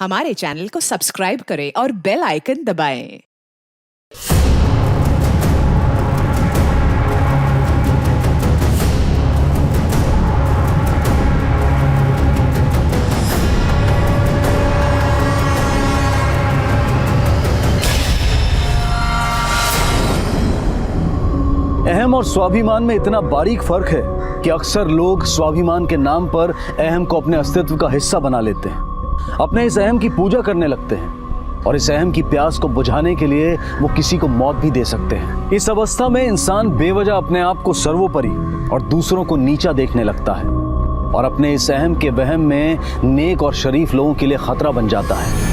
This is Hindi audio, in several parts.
हमारे चैनल को सब्सक्राइब करें और बेल आइकन दबाएं। अहम और स्वाभिमान में इतना बारीक फर्क है कि अक्सर लोग स्वाभिमान के नाम पर अहम को अपने अस्तित्व का हिस्सा बना लेते हैं, अपने इस अहम की पूजा करने लगते हैं और इस अहम की प्यास को बुझाने के लिए वो किसी को मौत भी दे सकते हैं। इस अवस्था में इंसान बेवजह अपने आप को सर्वोपरि और दूसरों को नीचा देखने लगता है और अपने इस अहम के वहम में नेक और शरीफ लोगों के लिए खतरा बन जाता है।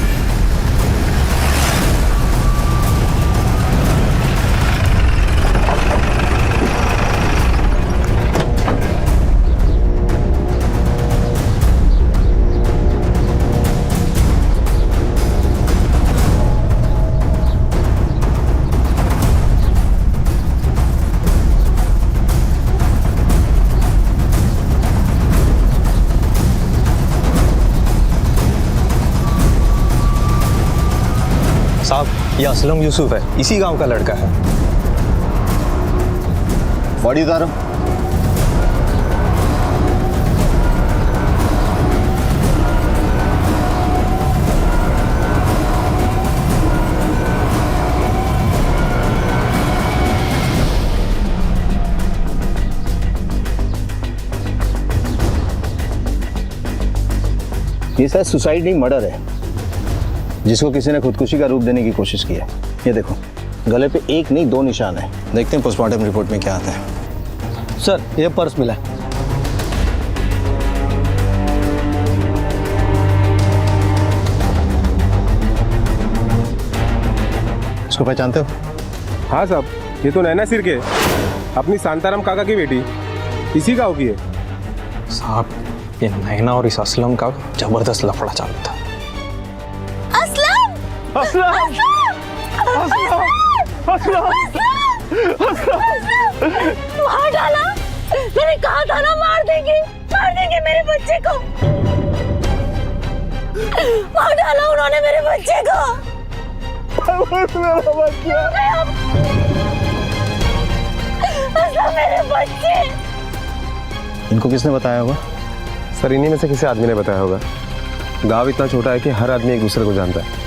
साहब, ये असलम यूसुफ है, इसी गांव का लड़का है। बॉडी उतारो। ये शायद सुसाइड नहीं मर्डर है, जिसको किसी ने खुदकुशी का रूप देने की कोशिश की है। ये देखो, गले पे एक नहीं दो निशान है। देखते हैं पोस्टमार्टम रिपोर्ट में क्या आता है। सर, ये पर्स मिला है। इसको पहचानते हो? हाँ साहब, ये तो नैना सिर के अपनी शांताराम काका की बेटी इसी गाँव की है। साहब, ये नैना और इस असलम का जबरदस्त लफड़ा चालू था। मार डाला। मैंने कहा था ना, मार देंगे मेरे बच्चे को। मार डाला उन्होंने मेरे बच्चे को। मेरे बच्चे। इनको किसने बताया होगा? सर, इन्हीं में से किसी आदमी ने बताया होगा। गांव इतना छोटा है कि हर आदमी एक दूसरे को जानता है।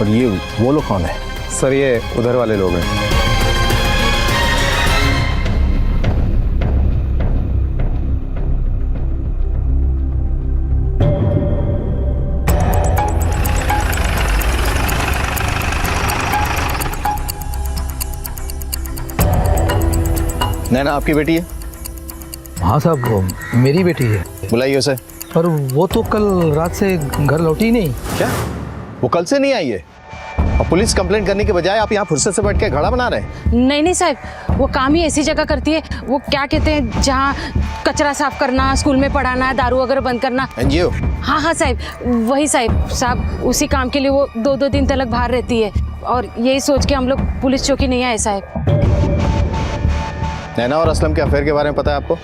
और ये वो लोग कौन है? सर, ये उधर वाले लोग हैं। नैना आपकी बेटी है? हाँ साहब, वो मेरी बेटी है। बुलाइए उसे। पर वो तो कल रात से घर लौटी ही नहीं। क्या वो कल से नहीं आई है? और पुलिस कंप्लेंट करने के बजाय आप यहाँ फुर्सत से बैठ के घड़ा बना रहे हैं? नहीं साहब, वो काम ही ऐसी जगह करती है। वो क्या कहते हैं, जहाँ कचरा साफ करना, स्कूल में पढ़ाना, दारू वगैरह बंद करना। एनजीओ? हाँ साहब, वही साहब उसी काम के लिए वो 2-2 दिन तक बाहर रहती है। और यही सोच के हम लोग पुलिस चौकी नहीं आए साहब। नैना और असलम के अफेयर के बारे में पता है आपको?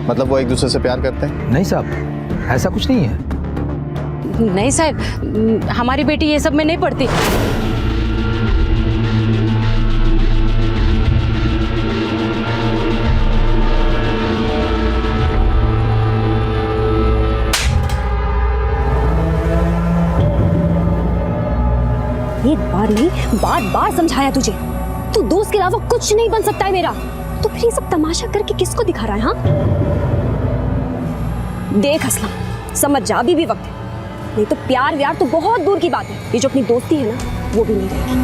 मतलब वो एक दूसरे से प्यार करते हैं? नहीं साहब, ऐसा कुछ नहीं है। नहीं साहब, हमारी बेटी ये सब में नहीं पड़ती। एक बार नहीं, बार-बार समझाया तुझे। तू दोस्त के अलावा कुछ नहीं बन सकता है मेरा। तो फिर ये सब तमाशा करके किसको दिखा रहा है? हाँ, देख असलम, समझ जा, अभी भी वक्त है। नहीं तो प्यार व्यार तो बहुत दूर की बात है, ये जो अपनी दोस्ती है ना, वो भी नहीं रहेगी।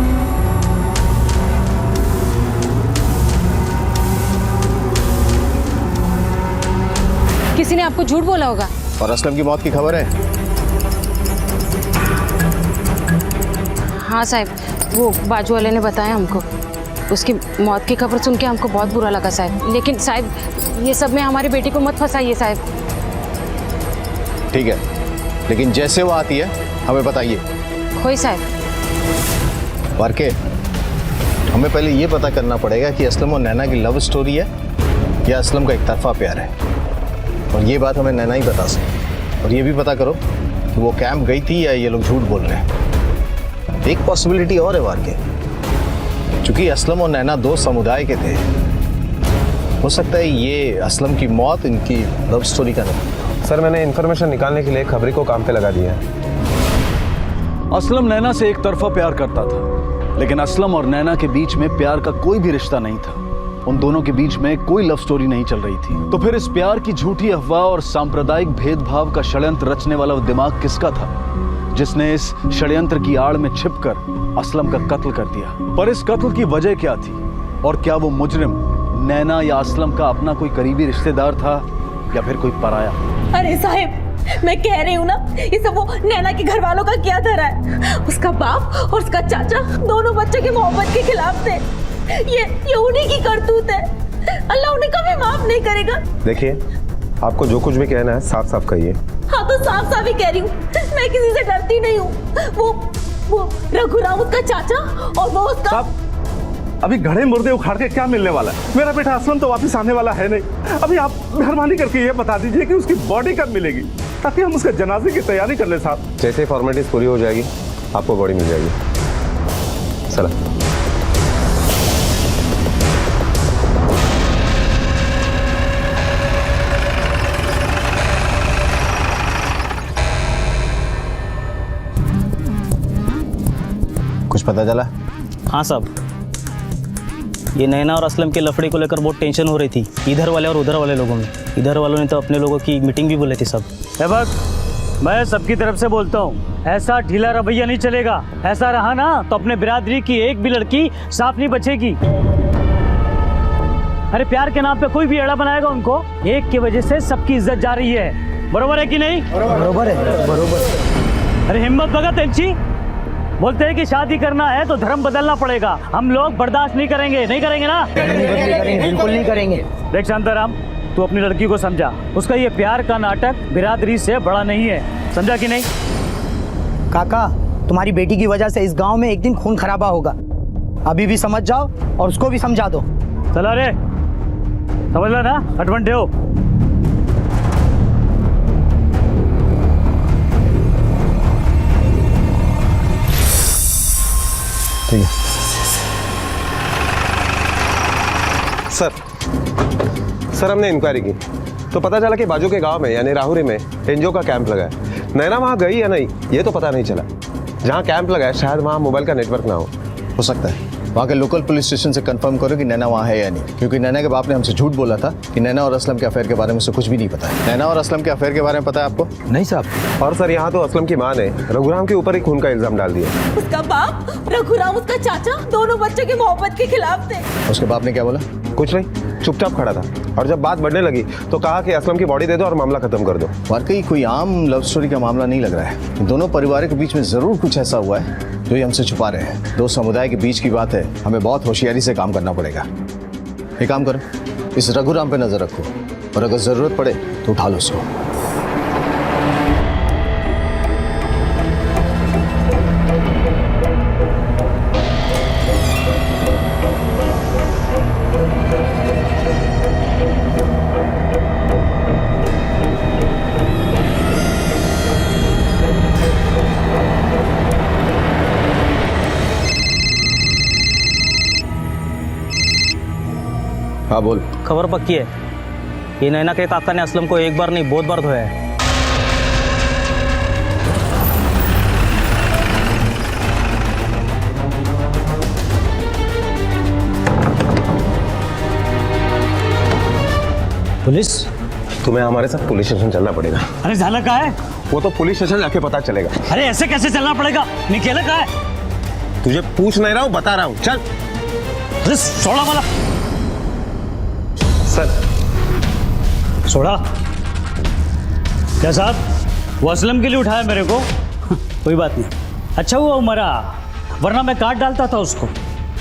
किसी ने आपको झूठ बोला होगा। और असलम की मौत की खबर है? हाँ साहब, वो बाजू वाले ने बताया हमको। उसकी मौत की खबर सुन के हमको बहुत बुरा लगा साहब। लेकिन साहब, ये सब में हमारी बेटी को मत फंसाइए साहब। ठीक है, लेकिन जैसे वो आती है हमें बताइए। कोई साहब। वारके, हमें पहले ये पता करना पड़ेगा कि असलम और नैना की लव स्टोरी है या असलम का एक तरफा प्यार है। और ये बात हमें नैना ही बता सकती। और ये भी पता करो कि वो कैंप गई थी या ये लोग झूठ बोल रहे हैं। एक पॉसिबिलिटी और है वारके, क्योंकि असलम और नैना दो समुदाय के थे, हो सकता है ये असलम की मौत इनकी लव स्टोरी का नहीं। सर मैंने इन्फॉर्मेशन निकालने के लिए खबरी को काम पे लगा दिया है। असलम नैना से एक तरफा प्यार करता था, लेकिन असलम और नैना के बीच में प्यार का कोई भी रिश्ता नहीं था। उन दोनों के बीच में कोई लव स्टोरी नहीं चल रही थी। तो फिर इस प्यार की झूठी अफवाह और सांप्रदायिक भेदभाव का षड्यंत्र रचने वाला वो दिमाग किसका था, जिसने इस षड्यंत्र की आड़ में छिपकर असलम का कत्ल कर दिया? पर इस कत्ल की वजह क्या थी, और क्या वो मुजरिम नैना या असलम का अपना कोई करीबी रिश्तेदार था या फिर कोई पराया? अरे साहिब, मैं कह रही हूँ ना, ये सब वो नैना के घर वालों का क्या धरा है। उसका बाप और उसका चाचा दोनों बच्चे की मोहब्बत के खिलाफ थे। ये उन्हीं की करतूत है। अल्लाह उन्हें कभी माफ नहीं करेगा। देखिए, आपको जो कुछ भी कहना है साफ साफ कहिए। हाँ तो साफ साफ ही कह रही हूँ, मैं किसी से डरती नहीं हूँ। वो रघुराम उसका चाचा और वो उसका। अभी घड़े मुर्दे उखाड़ के क्या मिलने वाला है? मेरा बेटा असलम तो वापस आने वाला है नहीं। अभी आप मेहरबानी करके ये बता दीजिए कि उसकी बॉडी कब मिलेगी, ताकि हम उसके जनाजे की तैयारी कर ले साहब। जैसे फॉर्मेलिटीज पूरी हो जाएगी आपको बॉडी मिल जाएगी। सलाम। कुछ पता चला? हाँ साहब, ये नैना और असलम के लफड़े को लेकर बहुत टेंशन हो रही थी इधर वाले और उधर वाले लोगों में। इधर वालों ने तो अपने लोगों की मीटिंग भी बुलाई थी सब। मैं सबकी तरफ से बोलता हूँ, ऐसा ढीला रवैया नहीं चलेगा। ऐसा रहा ना तो अपने बिरादरी की एक भी लड़की साफ नहीं बचेगी। अरे प्यार के नाम पे कोई भी एड़ा बनाएगा उनको, एक की वजह से सबकी इज्जत जा रही है। बरोबर है कि नहीं? बरोबर है, बरोबर। अरे हिम्मत भगत एलची बोलते हैं कि शादी करना है तो धर्म बदलना पड़ेगा। हम लोग बर्दाश्त नहीं करेंगे। नहीं करेंगे ना? बिल्कुल नहीं करेंगे। देख शांताराम, तू अपनी लड़की को समझा। उसका ये प्यार का नाटक बिरादरी से बड़ा नहीं है, समझा कि नहीं? काका, तुम्हारी बेटी की वजह से इस गांव में एक दिन खून खराबा होगा। अभी भी समझ जाओ और उसको भी समझा दो। चला रे, समझ लो ना, अटवंटे हो। ठीक है सर, हमने इंक्वायरी की तो पता चला कि बाजू के गांव में यानी राहुरी में एनजीओ का कैंप लगा है। नैना वहां गई या नहीं ये तो पता नहीं चला। जहां कैंप लगा है शायद वहां मोबाइल का नेटवर्क ना हो सकता है। वहाँ के लोकल पुलिस स्टेशन से कंफर्म करो कि नैना वहाँ है या नहीं, क्योंकि नैना के बाप ने हमसे झूठ बोला था कि नैना और असलम के अफेयर के बारे में उसे कुछ भी नहीं पता है। नैना और असलम के अफेयर के बारे में पता है आपको? नहीं साहब। और सर यहाँ तो असलम की माँ ने रघुराम के ऊपर ही खून का इल्जाम डाल दिया। उसका बाप, रघुराम उसका चाचा दोनों बच्चे की मोहब्बत के खिलाफ थे। उसके बाप ने क्या बोला? कुछ नहीं, चुपचाप खड़ा था। और जब बात बढ़ने लगी तो कहा कि असलम की बॉडी दे दो और मामला खत्म कर दो। वाकई कोई आम लव स्टोरी का मामला नहीं लग रहा है। दोनों परिवारों के बीच में जरूर कुछ ऐसा हुआ है जो ये हमसे छुपा रहे हैं। दो समुदाय के बीच की बात है, हमें बहुत होशियारी से काम करना पड़ेगा। एक काम करो, इस रघुराम पे नजर रखो और अगर जरूरत पड़े तो उठा लो उसको। हाँ बोल। खबर पक्की है, ये नैना के काका ने असलम को एक बार नहीं बहुत बार धोया है। पुलिस? तुम्हें हमारे साथ पुलिस स्टेशन चलना पड़ेगा। अरे झाला का है? वो तो पुलिस स्टेशन जाके पता चलेगा। अरे ऐसे कैसे चलना पड़ेगा? निकेला का है? तुझे पूछ नहीं रहा हूँ, बता रहा हूँ, चल। अरे सोड़ा वाला सर। सोड़ा क्या साहब? वो असलम के लिए उठाया मेरे को? कोई बात नहीं, अच्छा हुआ मरा, वरना मैं काट डालता था उसको।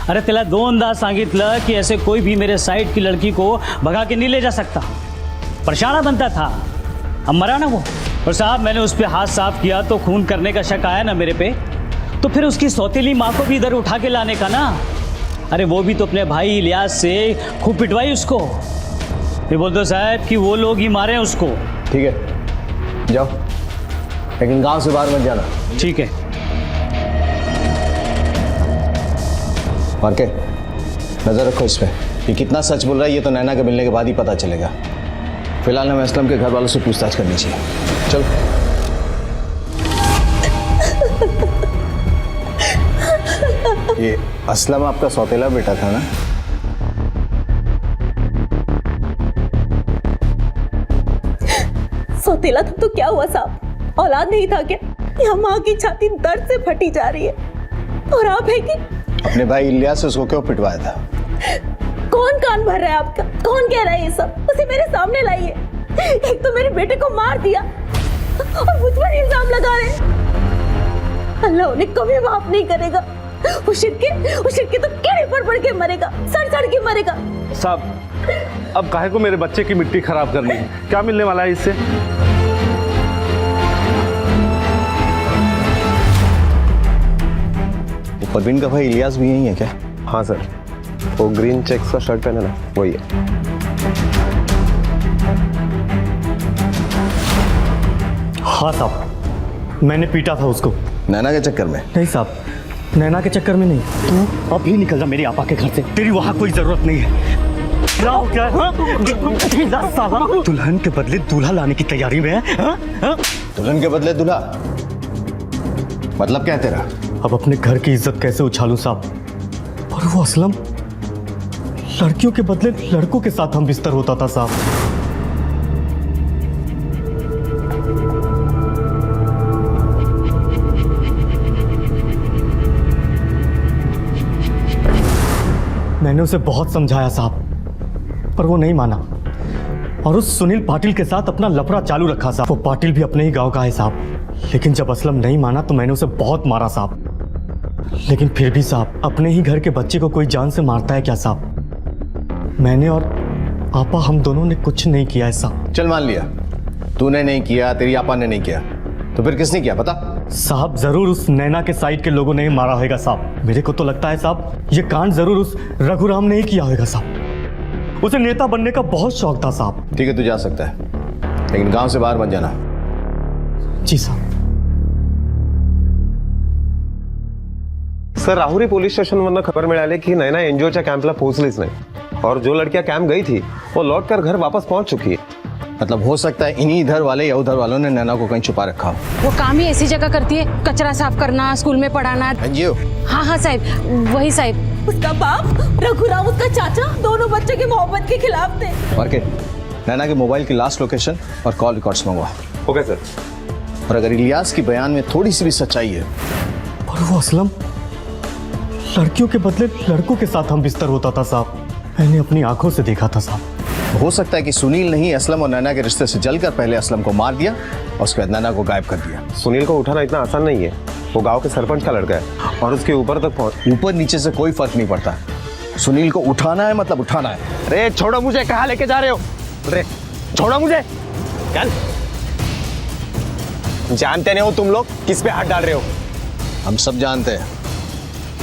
अरे त्याला दोनदा सांगितलं की ऐसे कोई भी मेरे साइड की लड़की को भगा के नहीं ले जा सकता। परेशान बनता था, अब मरा ना वो। और साहब मैंने उस पर हाथ साफ किया तो खून करने का शक आया ना मेरे पे, तो फिर उसकी सौतेली माँ को भी इधर उठा के लाने का ना। अरे वो भी तो अपने भाई इलियास से खूब पिटवाई उसको। ये बोल दो साहब कि वो लोग ही मारे उसको। ठीक है, जाओ। लेकिन गांव से बाहर मत जाना। ठीक है। और के नजर रखो इस पे, ये कितना सच बोल रहा है ये तो नैना के मिलने के बाद ही पता चलेगा। फिलहाल हमें असलम के घर वालों से पूछताछ करनी चाहिए। चल। ये असलम आपका सौतेला बेटा था ना? सौतेला था तो क्या हुआ साहब, औलाद नहीं था क्या? यहाँ माँ की छाती दर्द से फटी जा रही है और आप है कि अपने भाई इलियास से उसको क्यों पिटवाया था? कौन कान भर रहा है आपका? कौन कह रहा है ये सब? उसे मेरे सामने लाइए। एक तो मेरे बेटे को मार दिया और मुझ पर इल्जाम लगा रहे हैं। अल्लाह उन्हें कभी माफ नहीं करेगा। वो शिरके तो कीड़े पड़ के मरेगा, सड़ के मरेगा। साहब अब काहे को मेरे बच्चे की मिट्टी खराब करनी है? क्या मिलने वाला है इससे? परवीन का भाई इलियास भी यही है क्या? हाँ सर, वो ग्रीन चेक्स का शर्ट पहने ना, वही है। हाँ साहब, मैंने पीटा था उसको। नैना के चक्कर में? नहीं साहब, नैना के चक्कर में नहीं। तू अभी निकल जा मेरी आपा के घर से, तेरी वहां कोई जरूरत नहीं है। क्या हो गया? दुल्हन के बदले दूल्हा लाने की तैयारी में है? दुल्हन के बदले दूल्हा? मतलब क्या है तेरा? अब अपने घर की इज्जत कैसे उछालूं साहब? पर वो असलम लड़कियों के बदले लड़कों के साथ हम बिस्तर होता था साहब। मैंने उसे बहुत समझाया साहब, पर वो नहीं माना और उस सुनील पाटिल के साथ अपना लफड़ा चालू रखा साहब। वो पाटिल भी अपने ही गांव का है साहब, लेकिन जब असलम नहीं माना तो मैंने उसे बहुत मारा साहब। लेकिन फिर भी साहब, अपने ही घर के बच्चे को कोई जान से मारता है क्या साहब? मैंने और आपा हम दोनों ने कुछ नहीं किया है साहब। चल मान लिया तूने नहीं किया, तेरी आपा ने नहीं किया, तो फिर किसने किया पता? साहब जरूर उस नैना के साइड के लोगों ने ही मारा होगा साहब। मेरे को तो लगता है साहब ये कांड जरूर उस रघुराम ने ही किया होगा साहब। उसे नेता बनने का बहुत शौक था साहब। ठीक है, तू जा सकता है, लेकिन गांव से बाहर मत जाना। जी साहब। सर, राहुरी पोलीस स्टेशनवरनं खबर मिळाली की नैना एनजीओच्या कॅम्पला पोहोचलीच नाही और जो लड़कियां कैंप गई थी वो लौटकर घर वापस पहुंच चुकी है। मतलब हो सकता है इन्हीं इधर वाले या उधर वालों ने नैना को कहीं छुपा रखा हो। वो काम ही ऐसी जगह करती है, कचरा साफ करना, स्कूल में पढ़ाना। एनजीओ? हाँ साहब, वही साहब। उसका बाप रघुराम, उसका चाचा, दोनों बच्चों की मोहब्बत के खिलाफ थे। और के नैना के मोबाइल की लास्ट लोकेशन और कॉल रिकॉर्ड्स मंगवा। Okay sir. और अगर इलियास की बयान में थोड़ी सी भी सच्चाई है, पर वो असलम लड़कियों के बदले लड़कों के साथ हम बिस्तर होता था साहब। मैंने अपनी आंखों से देखा था साहब। हो सकता है कि सुनील ने ही असलम और नैना के रिश्ते से जलकर पहले असलम को मार दिया और उसके बाद नैना को गायब कर दिया। सुनील को उठाना इतना आसान नहीं है, वो गांव के सरपंच का लड़का है और उसके ऊपर तक पहुंच। ऊपर नीचे से कोई फर्क नहीं पड़ता, सुनील को उठाना है मतलब उठाना है। अरे छोड़ो मुझे, कहाँ लेके जा रहे हो? अरे छोड़ो मुझे, चल। जानते नहीं हो तुम लोग किस पे हाथ डाल रहे हो? हम सब जानते हैं,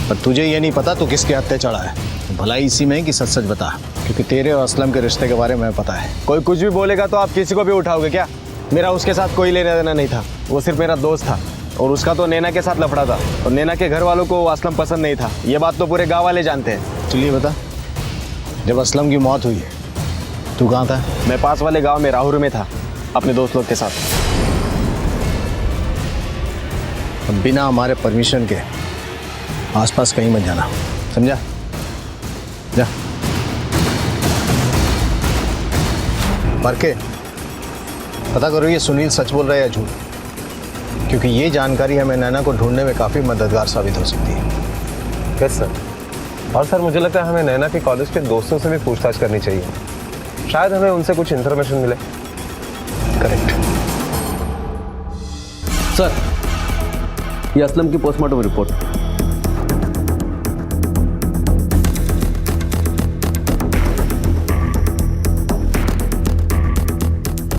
पर तुझे ये नहीं पता तू किसके हत्थे चढ़ा है। भलाई इसी में है कि सच सच बता, क्योंकि तेरे और असलम के रिश्ते के बारे में पता है। कोई कुछ भी बोलेगा तो आप किसी को भी उठाओगे क्या? मेरा उसके साथ कोई लेना देना नहीं था, वो सिर्फ मेरा दोस्त था और उसका तो नैना के साथ लफड़ा था और नैना के घर वालों को असलम पसंद नहीं था। ये बात तो पूरे गाँव वाले जानते हैं। चलिए बता, जब असलम की मौत हुई तू कहाँ था? मैं पास वाले गाँव में राहुरी में था अपने दोस्त लोग के साथ। बिना हमारे परमिशन के आसपास कहीं मत जाना, समझा? जा। मर के पता करो ये सुनील सच बोल रहा है या झूठ, क्योंकि ये जानकारी हमें नैना को ढूंढने में काफी मददगार साबित हो सकती है। Yes sir. और सर मुझे लगता है हमें नैना के कॉलेज के दोस्तों से भी पूछताछ करनी चाहिए, शायद हमें उनसे कुछ इन्फॉर्मेशन मिले। करेक्ट सर, ये असलम की पोस्टमार्टम रिपोर्ट।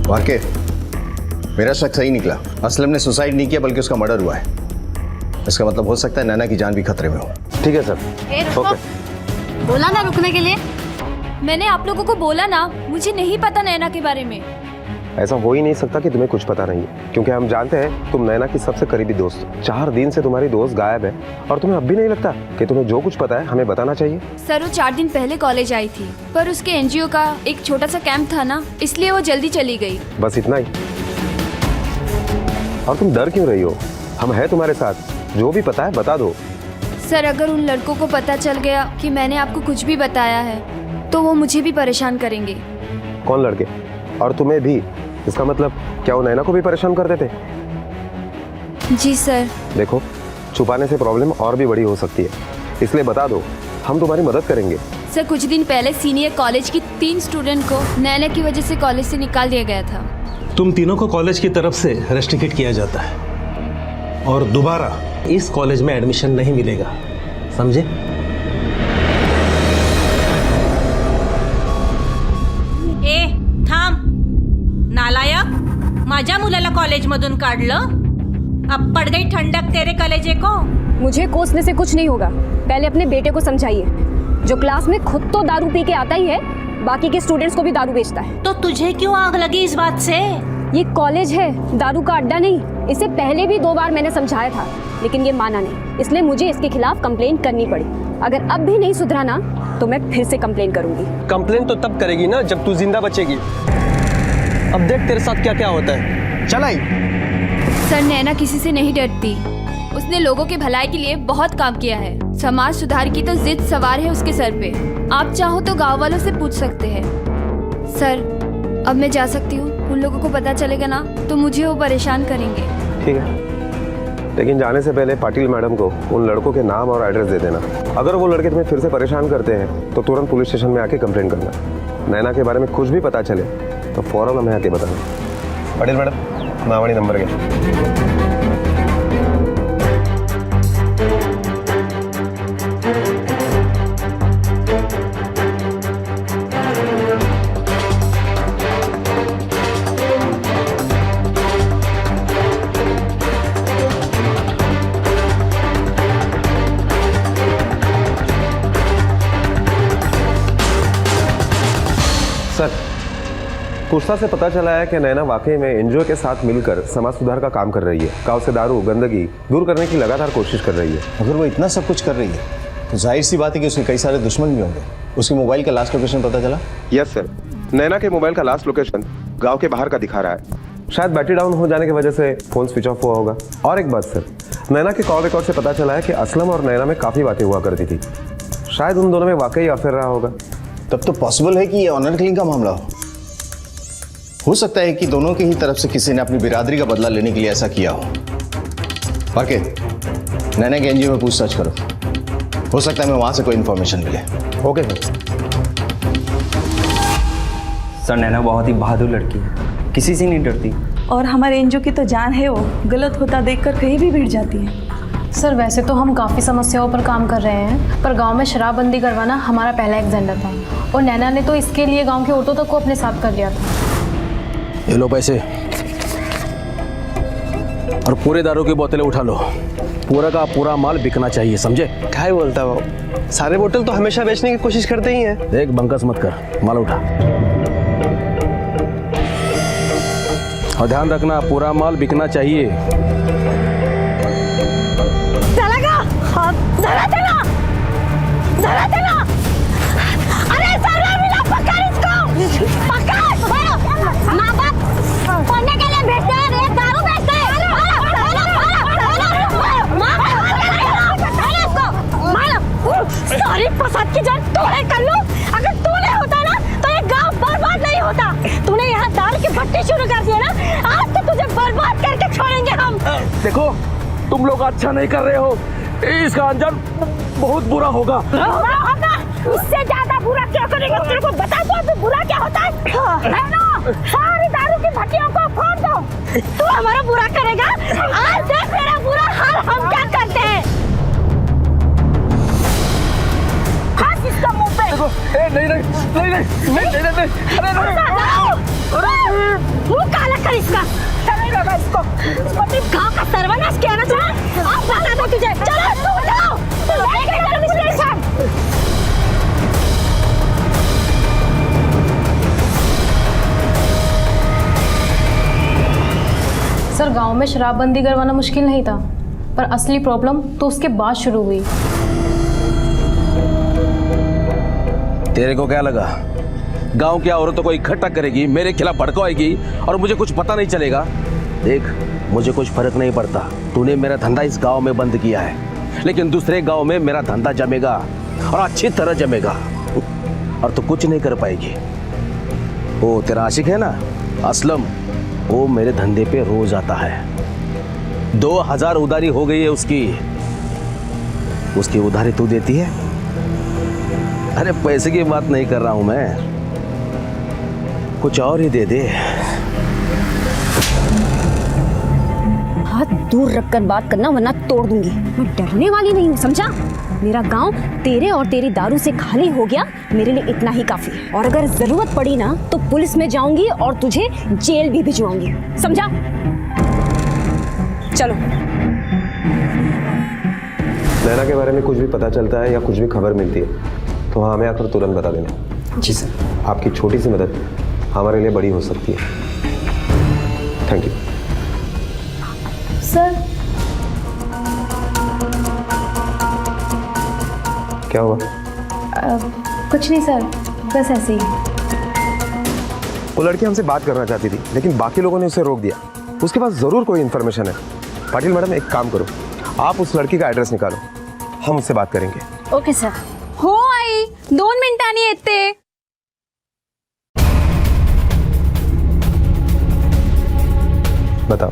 वाकई मेरा शक सही निकला, असलम ने सुसाइड नहीं किया बल्कि उसका मर्डर हुआ है। इसका मतलब हो सकता है नैना की जान भी खतरे में हो। ठीक है सर। बोला ना रुकने के लिए। मैंने आप लोगों को बोला ना, मुझे नहीं पता नैना के बारे में। ऐसा हो ही नहीं सकता कि तुम्हें कुछ पता नहीं है, क्योंकि हम जानते हैं तुम नैना की सबसे करीबी दोस्त हो। 4 दिन से तुम्हारी दोस्त गायब है और तुम्हें अब भी नहीं लगता कि तुम्हें जो कुछ पता है हमें बताना चाहिए? सर वो 4 दिन पहले कॉलेज आई थी, पर उसके एनजीओ का एक छोटा सा कैंप था ना, इसलिए वो जल्दी चली गई। बस इतना ही? और तुम डर क्यों रही हो? हम हैं तुम्हारे साथ, जो भी पता है बता दो। सर अगर उन लड़कों को पता चल गया कि मैंने आपको कुछ भी बताया है तो वो मुझे भी परेशान करेंगे। कौन लड़के? और तुम्हें भी? इसका मतलब क्या वो नैना को भी परेशान कर देते? जी सर। देखो, छुपाने से प्रॉब्लम और भी बड़ी हो सकती है, इसलिए बता दो, हम तुम्हारी मदद करेंगे। सर कुछ दिन पहले सीनियर कॉलेज की 3 स्टूडेंट को नैना की वजह से कॉलेज से निकाल दिया गया था। तुम तीनों को कॉलेज की तरफ से रेस्ट्रिक्ट किया जाता है और दोबारा इस कॉलेज में एडमिशन नहीं मिलेगा, समझे? ए थांब नालायक, माझ्या मुलाला कॉलेजमधून काढलं, अब पड़ गई ठंडक तेरे कलेजे को। मुझे कोसने से कुछ नहीं होगा, पहले अपने बेटे को समझाइए, जो क्लास में खुद तो दारू पी के आता ही है, बाकी के स्टूडेंट्स को भी दारू बेचता है। तो तुझे क्यों आग लगी इस बात से? ये कॉलेज है, दारू का अड्डा नहीं। इसे पहले भी 2 बार मैंने समझाया था, लेकिन ये माना नहीं, इसलिए मुझे इसके खिलाफ कंप्लेन करनी पड़ी। अगर अब भी नहीं सुधरा ना तो मैं फिर से कंप्लेन करूंगी। कंप्लेन तो तब करेगी ना जब तू जिंदा बचेगी। अब देख तेरे साथ क्या क्या होता है। चल आई। सर नैना किसी से नहीं डरती, उसने लोगों के भलाई के लिए बहुत काम किया है। समाज सुधार की तो जिद सवार है उसके सर पे। आप चाहो तो गांव वालों से पूछ सकते हैं। सर अब मैं जा सकती हूँ, उन लोगों को पता चलेगा ना तो मुझे वो परेशान करेंगे। ठीक है, लेकिन जाने से पहले पाटिल मैडम को उन लड़कों के नाम और एड्रेस दे देना। अगर वो लड़के तुम्हें फिर से परेशान करते हैं तो तुरंत पुलिस स्टेशन में आके कंप्लेन करना। नैना के बारे में कुछ भी पता चले तो फौरन हमें आके बताना। पाटिल मैडम, नावाणी नंबर के। सर, पूछताछ से पता चला है कि नैना वाकई में एनजीओ के साथ मिलकर समाज सुधार का काम कर रही है। गांव से दारू गंदगी दूर करने की लगातार कोशिश कर रही है। अगर वो इतना सब कुछ कर रही है तो जाहिर सी बात है कि उसके कई सारे दुश्मन भी होंगे। उसके मोबाइल का लास्ट लोकेशन पता चला? यस सर, नैना के मोबाइल का लास्ट लोकेशन गांव के बाहर का दिखा रहा है। शायद बैटरी डाउन हो जाने की वजह से फोन स्विच ऑफ हुआ होगा। और एक बात सर, नैना के कॉल रिकॉर्ड से पता चला है कि असलम और नैना में काफ़ी बातें हुआ करती थी। शायद उन दोनों में वाकई अफेयर रहा होगा। तब तो पॉसिबल है कि ये ऑनर किलिंग का मामला हो सकता है कि दोनों की ही तरफ से किसी ने अपनी बिरादरी का बदला लेने के लिए ऐसा किया हो। बाकी नैना के एनजीओ में पूछताछ करो, हो सकता है मैं वहां से कोई इन्फॉर्मेशन मिले। Okay sir. सर नैना बहुत ही बहादुर लड़की है, किसी से नहीं डरती। और हमारे एनजीओ की तो जान है, वो गलत होता देखकर कहीं भी भिड़ जाती है। सर वैसे तो हम काफ़ी समस्याओं पर काम कर रहे हैं, पर गांव में शराबबंदी करवाना हमारा पहला एजेंडा था, और नैना ने तो इसके लिए गांव के औरतों तक को अपने साथ कर लिया था। ये लो पैसे और पूरे दारू की बोतलें उठा लो। पूरा का पूरा माल बिकना चाहिए, समझे? क्या बोलता वो? सारे बोतल तो हमेशा बेचने की कोशिश करते ही हैं। देख बंकस मत कर, माल उठा। और ध्यान रखना पूरा माल बिकना चाहिए। अरे सारा मिला, पकड़ इसको, पकड़। माँ बाप पढ़ने के लिए भेजते हैं, रेत दारू बेचते हैं। सारी प्रसाद की जान तोड़े कर लो। अगर तूने होता ना तो ये गांव बर्बाद नहीं होता। तूने यहाँ दारू की भट्टी शुरू कर दी है ना, आज तो तुझे बर्बाद करके छोड़ेंगे हम। देखो तुम लोग अच्छा नहीं कर रहे हो, इसका अंजाम बहुत बुरा होगा। उससे ज्यादा बुरा क्या करेगा? तेरे को बता दो अभी बुरा क्या होता है ना? सारी दारू की भट्टियों को फोड़ दो। तू हमारा बुरा करेगा? आज देख मेरा बुरा हाल हम क्या करते हैं। हंस इसका मुंह पे। नहीं नहीं नहीं नहीं नहीं नहीं अरे मुंह काला कर इसका। चलेगा इसको गाँव का सर्वनाश किया ना तुमने। अब बता दो तुझे। चलो तू जाओ, तू लेके चलो स्टेशन। गांव में शराबबंदी करवाना मुश्किल नहीं था, पर असली प्रॉब्लम तो उसके बाद शुरू हुई। तेरे को क्या लगा गांव की औरतों को इकट्ठा करेगी, मेरे खिलाफ भड़काएगी और मुझे कुछ पता नहीं चलेगा? देख, मुझे कुछ फर्क नहीं पड़ता। तूने मेरा धंधा इस गांव में बंद किया है, लेकिन दूसरे गांव में मेरा धंधा जमेगा और अच्छी तरह जमेगा, और तू कुछ नहीं कर पाएगी। वो तेरा आशिक है ना असलम, वो मेरे धंधे पे रोज आता है। 2000 उधारी हो गई है उसकी उधारी तू देती है? अरे पैसे की बात नहीं कर रहा हूं मैं, कुछ और ही दे दे। हाथ दूर रखकर बात करना वरना तोड़ दूंगी। मैं डरने वाली नहीं हूँ, समझा? मेरा गांव तेरे और तेरी दारू से खाली हो गया, मेरे लिए इतना ही काफी है। और अगर जरूरत पड़ी ना तो पुलिस में जाऊंगी और तुझे जेल भी भिजवाऊंगी, समझा? चलो। नैना के बारे में कुछ भी पता चलता है या कुछ भी खबर मिलती है तो हाँ हमें आकर तुरंत बता देना। जी सर। आपकी छोटी सी मदद हमारे लिए बड़ी हो सकती है। Thank you sir. क्या हुआ? कुछ नहीं सर, बस ऐसे ही। वो लड़की हमसे बात करना चाहती थी, लेकिन बाकी लोगों ने उसे रोक दिया। उसके पास जरूर कोई इन्फॉर्मेशन है। पाटिल मैडम, एक काम करो, आप उस लड़की का एड्रेस निकालो, हम उससे बात करेंगे। Okay sir. हो आई 2 मिनिटांनी येते। बताओ।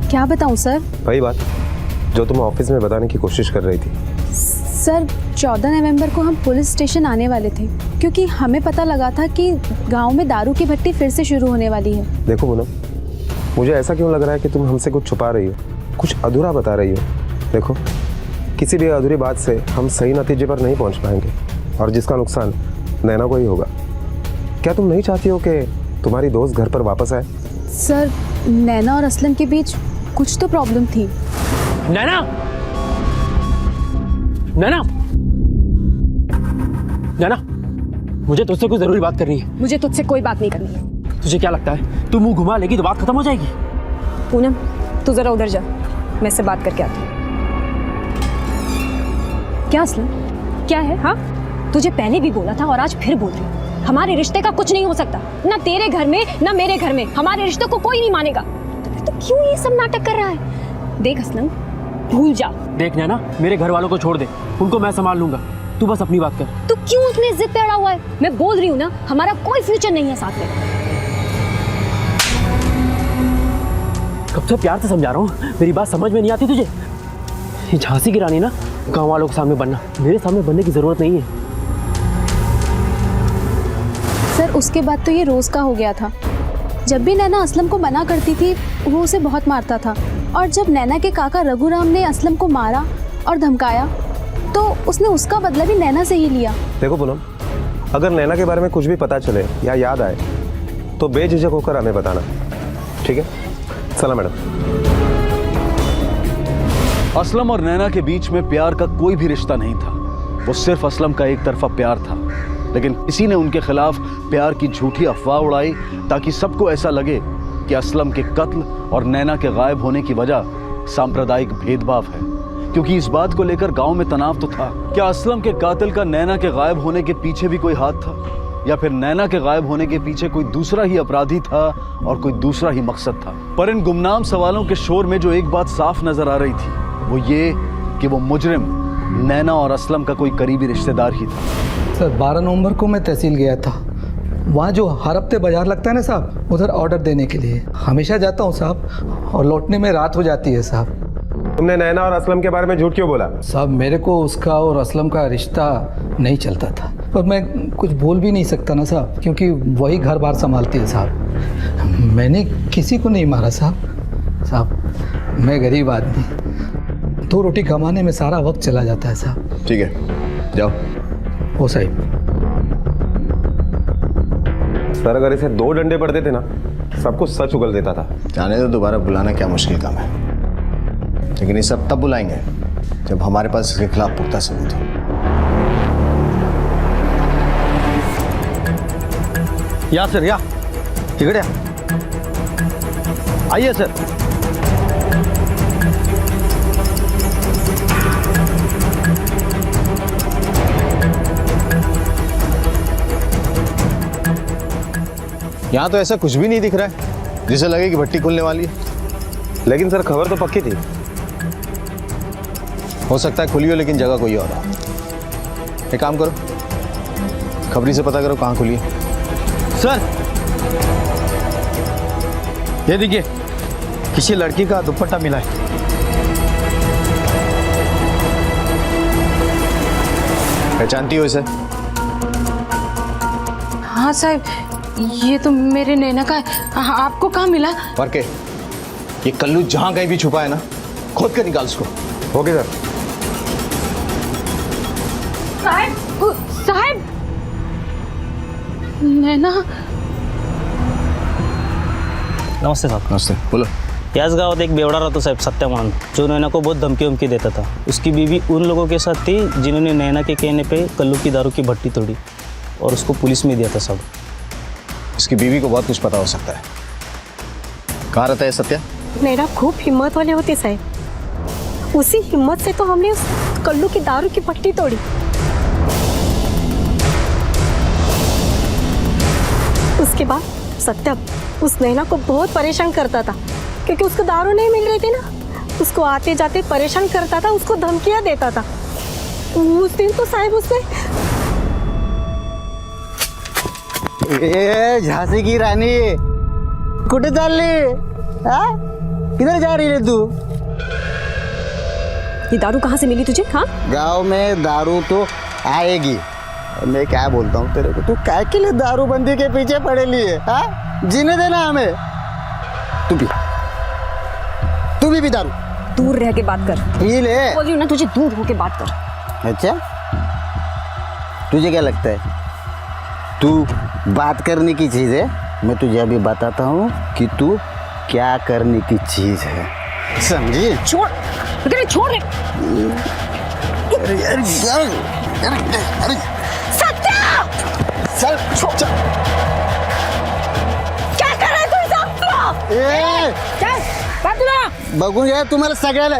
क्या बताऊं सर? वही बात जो तुम ऑफिस में बताने की कोशिश कर रही थी। सर 14 नवंबर को हम पुलिस स्टेशन आने वाले थे, क्योंकि हमें पता लगा था कि गांव में दारू की भट्टी फिर से शुरू होने वाली है। देखो पूनम, मुझे ऐसा क्यों लग रहा है कि तुम हमसे कुछ छुपा रही हो, कुछ अधूरा बता रही हो। देखो, किसी भी अधूरी बात से हम सही नतीजे पर नहीं पहुंच पाएंगे, और जिसका नुकसान नैना को ही होगा। क्या तुम नहीं चाहती हो कि तुम्हारी दोस्त घर पर वापस आए? सर, नैना और असलम के बीच कुछ तो प्रॉब्लम थी। नैना, नैना, नैना, मुझे तुझसे कुछ जरूरी बात करनी है। मुझे तुझसे कोई बात नहीं करनी है। तुझे क्या लगता है तू मुंह घुमा लेगी तो बात खत्म हो जाएगी? पूनम, तू जरा उधर जा, मैं इससे बात करके आती हूँ। क्या असलम, क्या है? हाँ, तुझे पहले भी बोला था और आज फिर बोल रही हूँ, हमारे रिश्ते का कुछ नहीं हो सकता, ना तेरे घर में ना मेरे घर में। हमारे रिश्तों को कोई नहीं मानेगा। तो फिर तो क्यों ये सब नाटक कर रहा है? देख असलम, भूल जा। देख नैना, मेरे घर वालों को छोड़ दे, उनको मैं संभाल लूंगा, तू बस अपनी बात कर। तू क्यों उतने जिद पे अड़ा हुआ है? मैं बोल रही हूँ ना, हमारा कोई फ्यूचर नहीं है साथ में। कब से प्यार से समझा रहा हूँ, मेरी बात समझ में नहीं आती तुझे? ये झांसी की रानी ना गाँव वालों के सामने बनना, मेरे सामने बनने की जरूरत नहीं है। सर, उसके बाद तो ये रोज़ का हो गया था। जब भी नैना असलम को मना करती थी वो उसे बहुत मारता था, और जब नैना के काका रघुराम ने असलम को मारा और धमकाया तो उसने उसका बदला भी नैना से ही लिया। देखो पूनम, अगर नैना के बारे में कुछ भी पता चले या याद आए तो बेझिझक होकर हमें बताना, ठीक है? सलाम मैडम। असलम और नैना के बीच में प्यार का कोई भी रिश्ता नहीं था, वो सिर्फ असलम का एक तरफा प्यार था। लेकिन किसी ने उनके खिलाफ प्यार की झूठी अफवाह उड़ाई ताकि सबको ऐसा लगे कि असलम के कत्ल और नैना के गायब होने की वजह सांप्रदायिक भेदभाव है, क्योंकि इस बात को लेकर गांव में तनाव तो था। क्या असलम के कातिल का नैना के गायब होने के पीछे भी कोई हाथ था, या फिर नैना के गायब होने के पीछे कोई दूसरा ही अपराधी था और कोई दूसरा ही मकसद था? पर इन गुमनाम सवालों के शोर में जो एक बात साफ नजर आ रही थी वो ये कि वो मुजरिम नैना और असलम का कोई करीबी रिश्तेदार ही था। सर 12 नवंबर को मैं तहसील गया था, वहाँ जो हर हफ्ते बाजार लगता है ना साहब, उधर ऑर्डर देने के लिए हमेशा जाता हूँ साहब, और लौटने में रात हो जाती है साहब। तुमने नैना और असलम के बारे में झूठ क्यों बोला? साहब मेरे को उसका और असलम का रिश्ता नहीं चलता था, पर मैं कुछ बोल भी नहीं सकता ना साहब, क्योंकि वही घर बार संभालती है साहब। मैंने किसी को नहीं मारा साहब। साहब मैं गरीब आदमी, 2 रोटी कमाने में सारा वक्त चला जाता है साहब। ठीक है, जाओ। ओ साहिब। सर, अगर इसे 2 डंडे पड़ते थे ना, सब कुछ सच उगल देता था। जाने तो दोबारा बुलाना क्या मुश्किल काम है, लेकिन ये सब तब बुलाएंगे जब हमारे पास इसके खिलाफ पुख्ता सबूत हो। या सर, या इकडे या। आइए सर। यहाँ तो ऐसा कुछ भी नहीं दिख रहा है जिसे लगे कि भट्टी खुलने वाली है। लेकिन सर खबर तो पक्की थी। हो सकता है खुली हो लेकिन जगह कोई और हो। एक काम करो, खबरी से पता करो कहाँ खुली है। सर ये देखिए, किसी लड़की का दुपट्टा मिला है। पहचानती हो इसे? हाँ साहब, ये तो मेरे नैना का है। आपको कहाँ मिला? और के ये कल्लू जहां कहीं भी छुपा है ना, खोद कर निकाल उसको। Okay sir. साहब नैना। नमस्ते साहब। नमस्ते, बोलो। याच गावात एक बेवड़ा रहता साहब, सत्या म्हणून, जो नैना को बहुत धमकी वमकी देता था। उसकी बीवी उन लोगों के साथ थी जिन्होंने नैना के कहने पे कल्लू की दारू की भट्टी तोड़ी और उसको पुलिस में दिया था साहब। इसकी बीवी को बहुत कुछ पता हो सकता है। कहाँ रहता है सत्या? नैना खूब हिम्मत वाले होते साहब, उसी हिम्मत से तो हमने उस कल्लू की दारू की भट्टी तोड़ी। उसके बाद सत्या उस नैना को बहुत परेशान करता था, क्योंकि उसको दारू नहीं मिल रही थी ना। उसको आते जाते परेशान करता था, उसको धमकियां देता था। उस दिन तो साहब उसने झांसी की रानी कुठे चालली? किधर जा रही है तू? ये दारू कहाँ से मिली तुझे? हाँ, गांव में दारू तो आएगी। मैं क्या बोलता हूँ तेरे को, तू काय के लिए दारू बंदी के पीछे पड़े लिए? हाँ, जीने देना हमें। तू भी दारू दूर रह के बात कर। पी ले। बोल रही हूँ ना तुझे, दूर होके बात कर। अच्छा, तुझे क्या लगता है तू बात करने की चीज है? मैं तुझे अभी बताता हूँ कि तू क्या करने की चीज है, समझी? छोड़, छोड़ रे। सत्या! चल, चल। क्या कर रहा है तू सब? चल, बघून घ्या तुम्हाला सगळ्याला।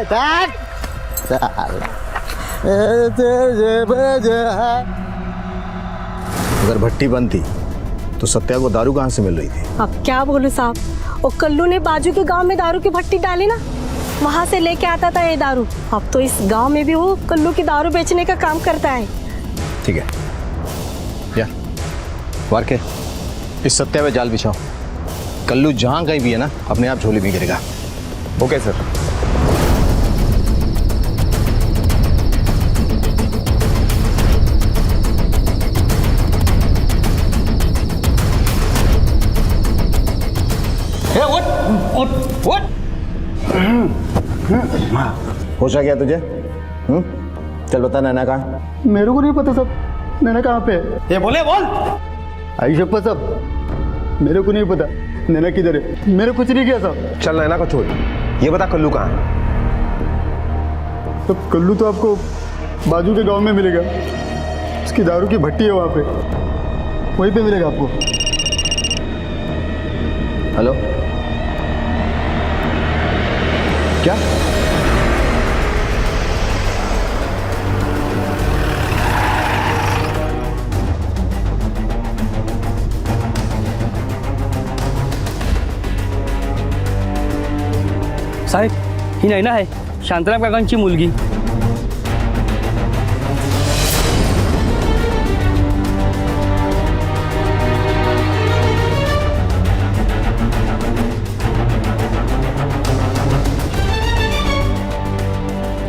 अगर भट्टी बंद थी तो सत्या को दारू कहाँ से मिल रही थी? अब क्या बोलूं साहब, वो कल्लू ने बाजू के गांव में दारू की भट्टी डाली ना, वहां से लेके आता था ये दारू। अब तो इस गांव में भी वो कल्लू की दारू बेचने का काम करता है। ठीक है, या वारके इस सत्या पे जाल बिछाओ। कल्लू जहां कहीं भी है ना, अपने आप झोली में गिरेगा। Okay sir. होश आ गया तुझे? चल बता नैना कहाँ? मेरे को नहीं पता सब, नैना कहाँ पे है? ये बोले बोल। आई शप्पा सब, मेरे को नहीं पता नैना किधर है। मेरे कुछ नहीं किया सब। चल नैना को छोड़, ये बता कल्लू कहाँ है? तो कल्लू तो आपको बाजू के गांव में मिलेगा। उसकी दारू की भट्टी है वहाँ पे, वहीं पे मिलेगा आपको। हेलो, क्या? साहेब, ही नैना आहे, शांताराम काकांची मुलगी।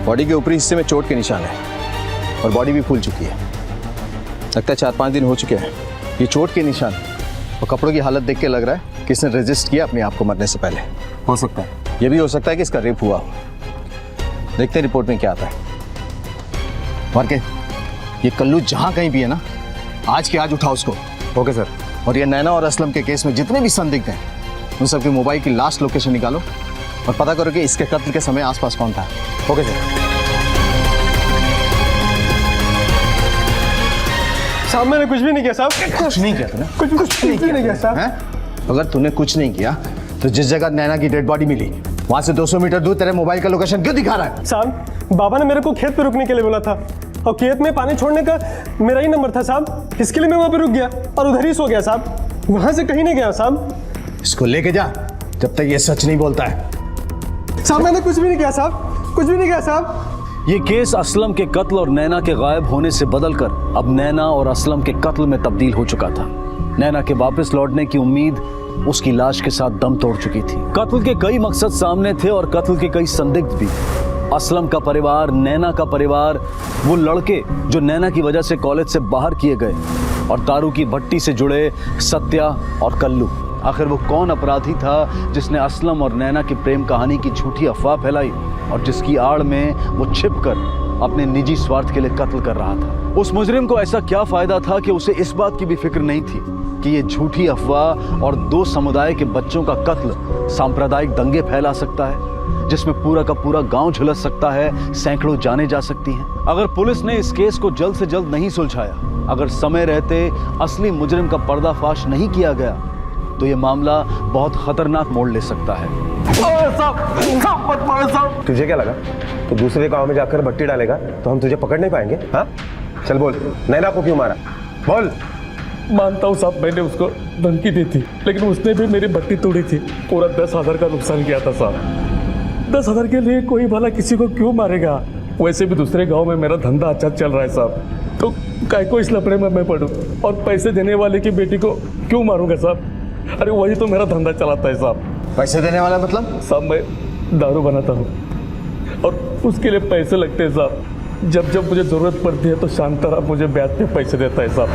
बॉडी के ऊपरी हिस्से में चोट के निशान है और बॉडी भी फूल चुकी है। लगता है 4-5 दिन हो चुके हैं। ये चोट के निशान और कपड़ों की हालत देख के लग रहा है कि इसने रेजिस्ट किया अपने आप को मरने से पहले। हो सकता है, ये भी हो सकता है कि इसका रेप हुआ हो। देखते हैं रिपोर्ट में क्या आता है। वारके, ये कल्लू जहां कहीं भी है ना, आज के आज उठाओ उसको। Okay sir. और ये नैना और असलम के केस में जितने भी संदिग्ध हैं, उन सबके मोबाइल की लास्ट लोकेशन निकालो और पता करो कि इसके कत्ल के समय आसपास कौन था। Okay sir. साहब मैंने कुछ भी नहीं किया साहब। कुछ नहीं किया तूने? कुछ नहीं किया साहब। अगर तूने कुछ नहीं किया तो जिस जगह नैना की डेड बॉडी मिली वहां से 200 मीटर दूर तेरे मोबाइल का लोकेशन क्यों दिखा रहा है? साहब, बाबा ने मेरे को खेत पे रुकने के लिए बोला था और खेत में पानी छोड़ने का मेरा ही नंबर था साहब, इसके लिए मैं वहां पे रुक गया और उधर ही सो गया साहब, वहां से कहीं नहीं गया साहब। इसको लेके जा जब तक ये सच नहीं बोलता है। साहब मैंने कुछ भी नहीं किया साहब, कुछ भी नहीं किया साहब। ये केस असलम के कत्ल और नैना के गायब होने से बदलकर अब नैना और असलम के कत्ल में तब्दील हो चुका था। नैना के वापस लौटने की उम्मीद उसकी लाश के साथ दम तोड़ चुकी थी। कत्ल के कई मकसद सामने थे और कत्ल के कई संदिग्ध भी। असलम का परिवार, नैना का परिवार, वो लड़के जो नैना की वजह से कॉलेज से बाहर किए गए और दारू की भट्टी से जुड़े सत्या और कल्लू। आखिर वो कौन अपराधी था जिसने असलम और नैना की प्रेम कहानी की झूठी अफवाह फैलाई और जिसकी आड़ में वो छिपकर अपने निजी स्वार्थ के लिए कत्ल कर रहा था? उस मुजरिम को ऐसा क्या फायदा था कि उसे इस बात की भी फिक्र नहीं थी कि ये झूठी अफवाह और दो समुदाय के बच्चों का कत्ल सांप्रदायिक दंगे फैला सकता है, जिसमें पूरा का पूरा गांव झुलस सकता है, सैकड़ों जानें जा सकती हैं। अगर पुलिस ने इस केस को जल्द से जल्द नहीं सुलझाया, अगर समय रहते असली मुजरिम का पर्दाफाश नहीं किया गया, तो ये मामला बहुत खतरनाक मोड़ ले सकता है। तुझे क्या लगा तो दूसरे गांव में जाकर भट्टी डालेगा तो हम तुझे पकड़ नहीं पाएंगे? हाँ चल बोल, नैना को क्यों मारा? बोल। मानता हूँ साहब, मैंने उसको धमकी दी थी, लेकिन उसने भी मेरी भट्टी तोड़ी थी। पूरा 10,000 का नुकसान किया था साहब। 10,000 के लिए कोई भला किसी को क्यों मारेगा? वैसे भी दूसरे गांव में मेरा धंधा अच्छा चल रहा है साहब, तो काय को इस लफड़े में मैं पड़ूं और पैसे देने वाले की बेटी को क्यों मारूंगा साहब? अरे वही तो मेरा धंधा चलाता है साहब। पैसे देने वाला मतलब? साहब मैं दारू बनाता हूँ और उसके लिए पैसे लगते हैं साहब। जब जब मुझे जरूरत पड़ती है तो शांताराम मुझे ब्याज पे पैसे देता है साहब।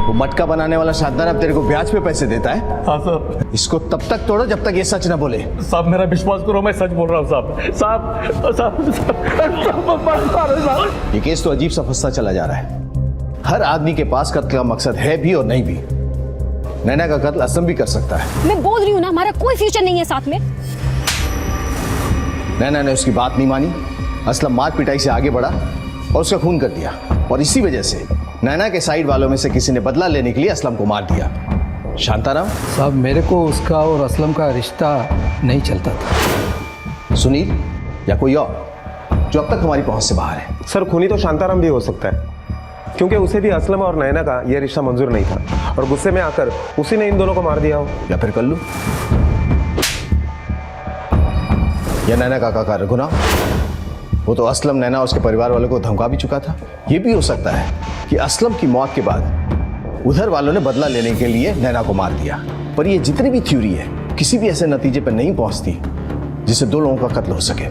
वो मटका बनाने वाला शांताराम तेरे को ब्याज पे पैसे देता है? हाँ साहब। इसको तब तक तोड़ो जब तक ये सच ना बोले। साहब मेरा विश्वास करो, मैं सच बोल रहा हूँ साहब। साहब ये केस तो अजीब सा फंसता चला जा रहा है। हर आदमी के पास कत्ल का मकसद है भी और नहीं भी। नैना का कत्ल असलम भी कर सकता है। मैं बोल रही हूँ ना, हमारा कोई फ्यूचर नहीं है साथ में। नैना ने उसकी बात नहीं मानी, असलम मार पिटाई से आगे बढ़ा और उसका खून कर दिया, और इसी वजह से नैना के साइड वालों में से किसी ने बदला लेने के लिए असलम को मार दिया। शांताराम साहब, मेरे को उसका और असलम का रिश्ता नहीं चलता था। सुनील या कोई और जो अब तक हमारी पहुंच से बाहर है? सर खूनी तो शांताराम भी हो सकता है, क्योंकि उसे भी असलम और नैना का यह रिश्ता मंजूर नहीं था और गुस्से में आकर उसी ने इन दोनों को मार दिया हो। या फिर कल्लू या नैना का रघुनाथ, वो तो असलम, नैना और उसके परिवार वालों को धमका भी चुका था। ये भी हो सकता है कि असलम की मौत के बाद उधर वालों ने बदला लेने के लिए नैना को मार दिया। पर ये जितनी भी थ्योरी है किसी भी ऐसे नतीजे पर नहीं पहुंचती जिससे दो लोगों का कत्ल हो सके।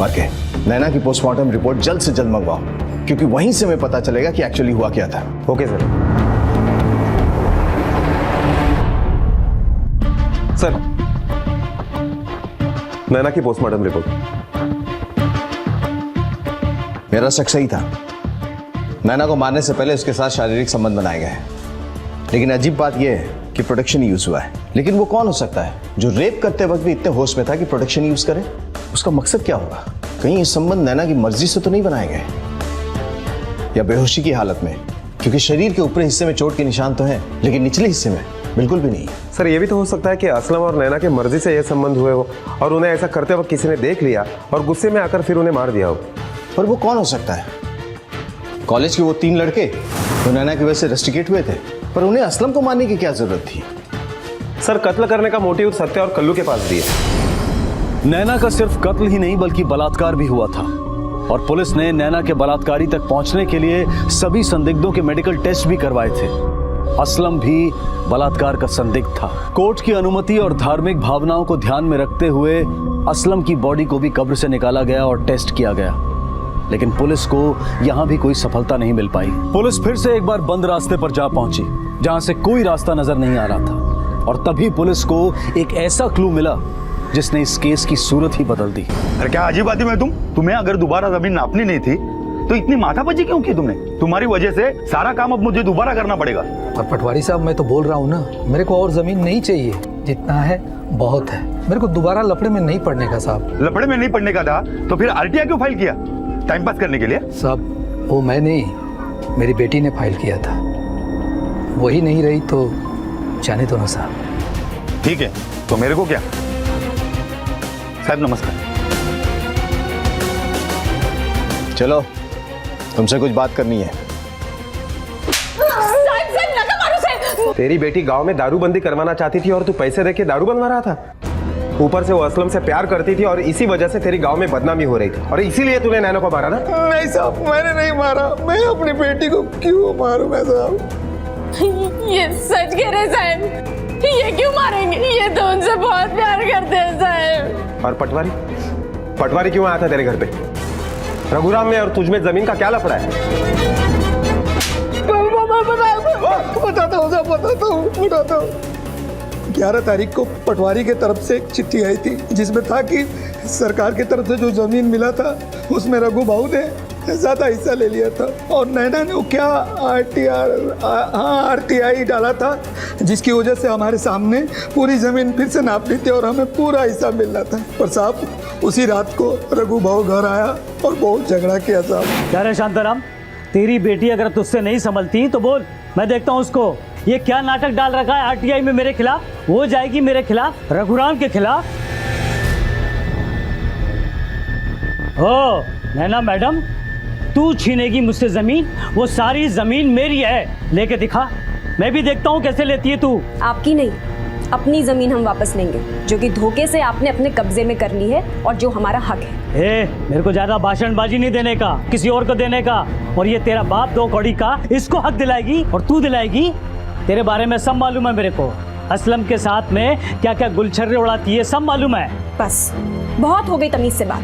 और क्या, नैना की पोस्टमार्टम रिपोर्ट जल्द से जल्द मंगवाओ, क्योंकि वहीं से हमें पता चलेगा कि एक्चुअली हुआ क्या था। Okay sir. सर नैना की पोस्टमार्टम रिपोर्ट। मेरा शक सही था। नैना को मारने से पहले उसके साथ शारीरिक संबंध बनाए गए, लेकिन अजीब बात यह है कि प्रोटेक्शन यूज हुआ है। लेकिन वो कौन हो सकता है जो रेप करते वक्त भी इतने होश में था कि प्रोटेक्शन यूज करे? उसका मकसद क्या होगा? कहीं ये संबंध नैना की मर्जी से तो नहीं बनाए गए, या बेहोशी की हालत में? क्योंकि शरीर के ऊपरी हिस्से में चोट के निशान तो हैं, लेकिन निचले हिस्से में बिल्कुल भी नहीं। सर ये भी तो हो सकता है कि असलम और नैना की मर्जी से यह संबंध हुए हो और उन्हें ऐसा करते वक्त किसी ने देख लिया और गुस्से में आकर फिर उन्हें मार दिया हो। पर वो कौन हो सकता है? कॉलेज के वो 3 लड़के जो नैना की वजह से रस्टिकेट हुए थे, पर उन्हें असलम को मारने की क्या जरूरत थी? सर कत्ल करने का मोटिव सत्या और कल्लू के पास भी है। नैना का सिर्फ कत्ल ही नहीं बल्कि बलात्कार भी हुआ था, और पुलिस ने नैना के बलात्कारी तक पहुंचने के लिए सभी संदिग्धों के मेडिकल टेस्ट भी करवाए थे। असलम भी बलात्कार का संदिग्ध था। कोर्ट की अनुमति और धार्मिक भावनाओं को ध्यान में रखते हुए असलम की बॉडी को भी कब्र से निकाला गया और टेस्ट किया गया, लेकिन पुलिस को यहां भी कोई सफलता नहीं मिल पाई। पुलिस फिर से एक बार बंद रास्ते पर जा पहुंची जहां से कोई रास्ता नजर नहीं आ रहा था, और तभी पुलिस को एक ऐसा क्लू मिला जिसने इस केस की सूरत ही बदल दी। अरे क्या अजीब आदमी है तुम? तुम्हें अगर दोबारा जमीन नापनी नहीं थी तो इतनी माथापच्ची क्यों की तुमने? तुम्हारी वजह से सारा काम अब मुझे दोबारा करना पड़ेगा। और पटवारी साहब, मैं तो बोल रहा हूँ ना, मेरे को और जमीन नहीं चाहिए, जितना है बहुत है। मेरे को दोबारा लफड़े में नहीं पड़ने का साहब। लफड़े में नहीं पड़ने का था तो फिर आरटीआई क्यों फाइल किया? टाइम पास करने के लिए? साहब वो मैं नहीं, मेरी बेटी ने फाइल किया था। वही नहीं रही तो जाने दो ना साहब। ठीक है, तो मेरे को क्या? साहब नमस्कार। चलो, तुमसे कुछ बात करनी है। तेरी बेटी गांव में दारूबंदी करवाना चाहती थी और तू पैसे देके दारू बनवा रहा था। ऊपर से वो असलम से प्यार करती थी और इसी वजह से तेरी गांव में बदनामी हो रही थी और इसीलिए तूने नैना को मारा ना? नहीं साहब, मैंने नहीं मारा। मैं अपनी बेटी को क्यों मारूंगा साहब? ये सच कह रहे साहब, ये क्यों मारेंगे? ये तो उनसे बहुत प्यार करते हैं साहब। और पटवारी क्यों आया था तेरे घर पे? रघुराम में और तुझ में जमीन का क्या लफड़ा है? बताता हूँ। 11 तारीख को पटवारी के तरफ से एक चिट्ठी आई थी जिसमें था कि सरकार की तरफ से जो जमीन मिला था उसमें रघु भाऊ ने ज्यादा हिस्सा ले लिया था और नैना ने वो क्या RTI डाला था जिसकी वजह से हमारे सामने पूरी जमीन फिर से नाप ली थी और हमें पूरा हिस्सा मिलना था। पर साहब उसी रात को रघु भाऊ घर आया और बहुत झगड़ा किया साहब। क्या रे शांताराम, तेरी बेटी अगर तुझसे नहीं संभलती तो बोल, मैं देखता हूँ उसको। ये क्या नाटक डाल रखा है RTI में मेरे खिलाफ? वो जाएगी मेरे खिलाफ, रघुराम के खिलाफ। ओ नैना मैडम, तू छीनेगी मुझसे जमीन? वो सारी जमीन मेरी है, लेके दिखा, मैं भी देखता हूँ कैसे लेती है तू। आपकी नहीं, अपनी जमीन हम वापस लेंगे जो कि धोखे से आपने अपने कब्जे में कर ली है और जो हमारा हक है। मेरे को ज्यादा भाषणबाजी नहीं देने का, किसी और को देने का। और ये तेरा बाप 2 कौड़ी का, इसको हक दिलाएगी और तू दिलाएगी? तेरे बारे में सब मालूम है मेरे को। असलम के साथ में क्या क्या गुलछर्रे उड़ाती है सब मालूम है। बस बहुत हो गई तमीज से बात।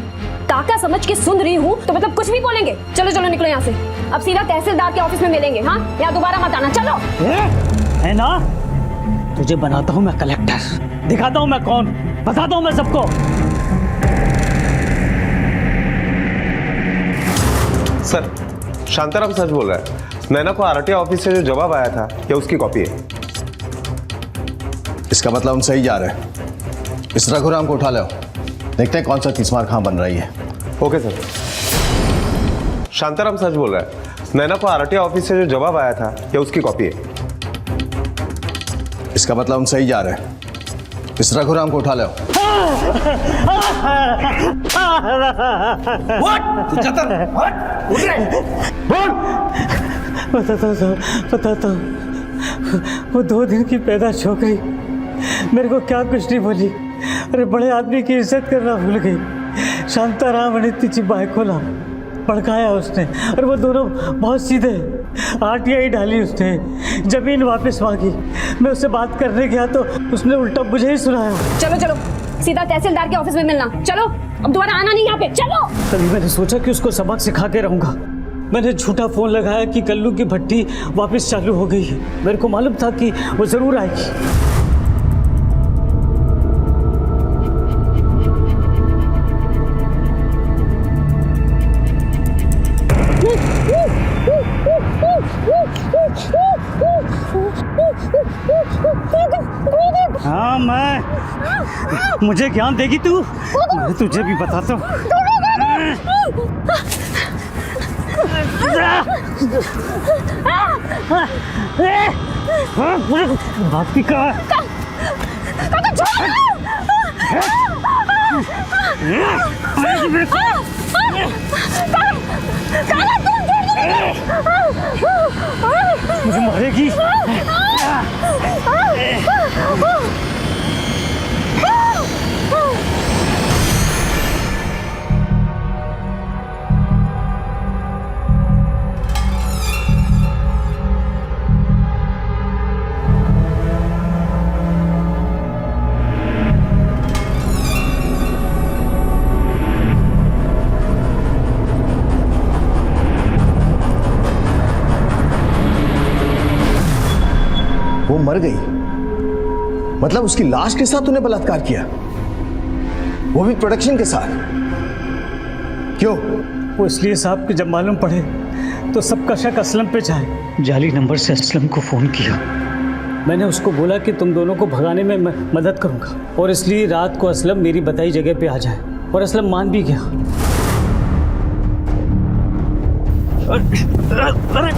काका समझ के सुन रही हूँ तो मतलब कुछ भी बोलेंगे। चलो चलो निकलो यहाँ से, अब सीधा तहसीलदार के ऑफिस में मिलेंगे। हाँ, यहाँ दोबारा मत आना। चलो। है ना, तुझे बनाता हूँ मैं कलेक्टर, दिखाता हूँ मैं कौन, बताता हूँ मैं सबको। सर, शांताराम सच बोल रहा है। नैना को RTI ऑफिस से जो जवाब आया था ये उसकी कॉपी है। इसका मतलब हम सही जा रहे हैं। इस रघुराम को उठा लो, देखते हैं कौन सा तीसमार खां बन रही है। Okay sir. शांताराम सच बोल रहा है। नैना को RTI ऑफिस से जो जवाब आया था ये उसकी कॉपी है। इसका मतलब हम सही जा रहे हैं। इस रघुराम को उठा लो। बताता हूँ, वो 2 दिन की पैदाश हो गई, मेरे को क्या कुछ नहीं बोली। अरे बड़े आदमी की इज्जत करना भूल गई। शांताराम ने तिची बाइकोला भड़काया उसने, और वो दोनों बहुत सीधे। RTI डाली उसने, जमीन वापस मांगी। मैं उससे बात करने गया तो उसने उल्टा मुझे ही सुनाया। चलो चलो सीधा तहसीलदार के ऑफिस में मिलना। चलो, अब दोबारा आना नहीं यहाँ पे। चलो। तभी मैंने सोचा कि उसको सबक सिखा के रहूंगा। मैंने झूठा फोन लगाया कि कल्लू की भट्टी वापस चालू हो गई है। मेरे को मालूम था कि वो जरूर आएगी। हाँ, मुझे ज्ञान देगी तू? मैं तुझे भी बताता हूँ। बाकी का मुझे मारेगी। वो मर गई, मतलब उसकी लाश के साथ तूने बलात्कार किया, वो भी प्रोडक्शन के साथ? क्यों? वो इसलिए साहब कि जब मालूम पड़े तो सबका शक असलम पे जाए। जाली नंबर से असलम को फ़ोन किया। मैंने उसको बोला कि तुम दोनों को भगाने में मदद करूंगा, और इसलिए रात को असलम मेरी बताई जगह पे आ जाए, और असलम मान भी गया। अरे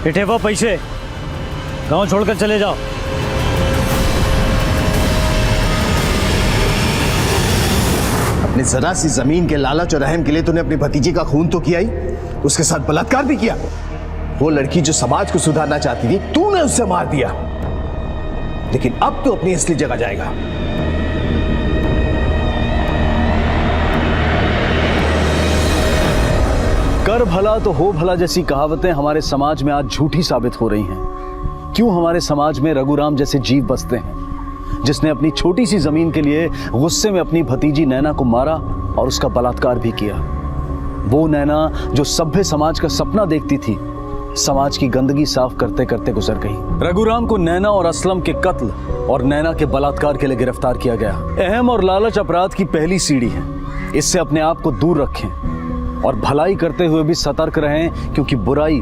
ये ठेवा पैसे, गांव छोड़कर चले जाओ। अपनी जरा सी जमीन के लालच और रहम के लिए तूने अपनी भतीजी का खून तो किया ही, उसके साथ बलात्कार भी किया। वो लड़की जो समाज को सुधारना चाहती थी, तूने उससे मार दिया। लेकिन अब तो अपनी असली जगह जाएगा। कर भला तो हो भला जैसी कहावतें हमारे समाज में आज झूठी साबित हो रही हैं। क्यों हमारे समाज में रघुराम जैसे जीव बसते हैं, जिसने अपनी छोटी सी जमीन के लिए गुस्से में अपनी भतीजी नैना को मारा और उसका बलात्कार भी किया। वो नैना जो सभ्य समाज का सपना देखती थी, समाज की गंदगी साफ करते करते गुजर गई। रघुराम को नैना और असलम के कत्ल और नैना के बलात्कार के लिए गिरफ्तार किया गया। अहम और लालच अपराध की पहली सीढ़ी है। इससे अपने आप को दूर रखें और भलाई करते हुए भी सतर्क रहें, क्योंकि बुराई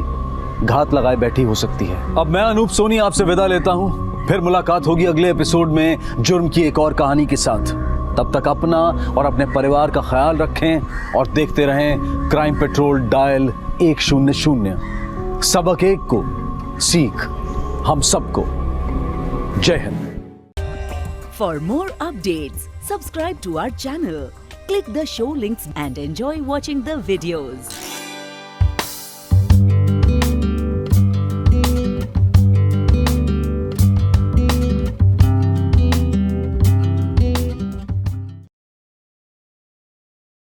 घात लगाए बैठी हो सकती है। अब मैं अनूप सोनी आपसे विदा लेता हूं। फिर मुलाकात होगी अगले एपिसोड में जुर्म की एक और कहानी के साथ। तब तक अपना और अपने परिवार का ख्याल रखें और देखते रहें क्राइम पेट्रोल डायल 100। सबक एक को सीख हम सबको। जय Hind. For more updates subscribe to our channel, click the show links and enjoy watching the videos.